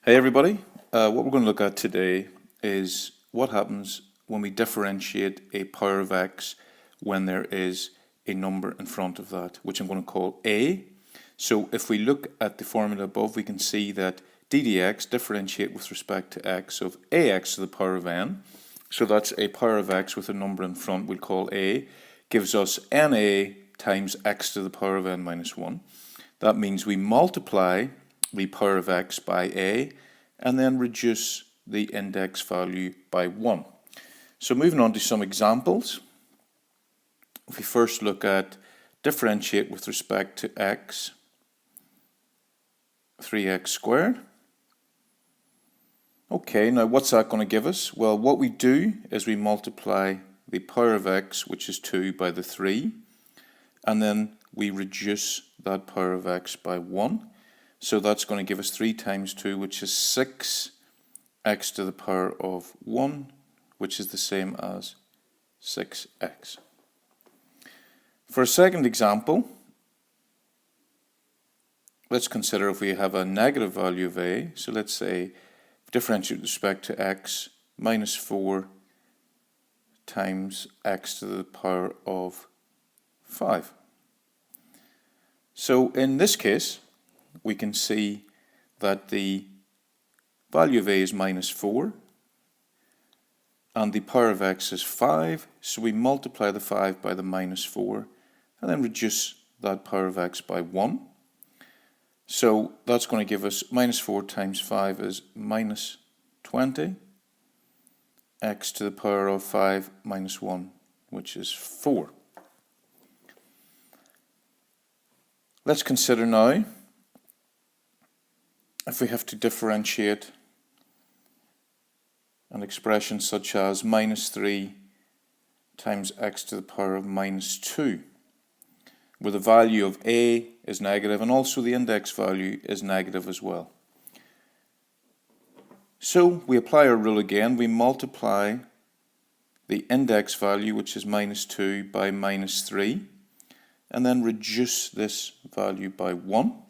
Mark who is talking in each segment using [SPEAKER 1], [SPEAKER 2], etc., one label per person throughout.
[SPEAKER 1] Hey everybody, what we're going to look at today is what happens when we differentiate a power of x when there is a number in front of that, which I'm going to call a. So if we look at the formula above, we can see that d dx differentiate with respect to x of ax to the power of n. So that's a power of x with a number in front we'll call a, gives us na times x to the power of n minus 1. That means we multiply the power of x by a and then reduce the index value by 1. So moving on to some examples. If we first look at differentiate with respect to x, 3x squared. Okay, now what's that going to give us? Well, what we do is we multiply the power of x, which is 2, by the 3, and then we reduce that power of x by 1. So that's going to give us 3 times 2, which is 6x to the power of 1, which is the same as 6x. For a second example, let's consider if we have a negative value of a. So let's say differentiate with respect to x, minus 4 times x to the power of 5. So in this case, we can see that the value of a is minus 4 and the power of x is 5, so we multiply the 5 by the minus 4 and then reduce that power of x by 1. So that's going to give us minus 4 times 5 is minus 20, x to the power of 5 minus 1, which is 4. Let's consider now if we have to differentiate an expression such as minus 3 times x to the power of minus 2, where the value of a is negative and also the index value is negative as well. So we apply our rule again. We multiply the index value, which is minus 2, by minus 3, and then reduce this value by 1.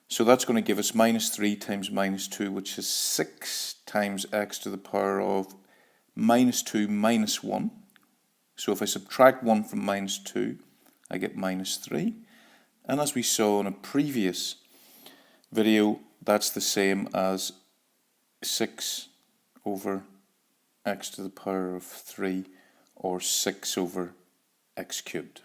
[SPEAKER 1] So that's going to give us minus 3 times minus 2, which is 6 times x to the power of minus 2 minus 1. So if I subtract 1 from minus 2, I get minus 3. And as we saw in a previous video, that's the same as 6 over x to the power of 3, or 6 over x cubed.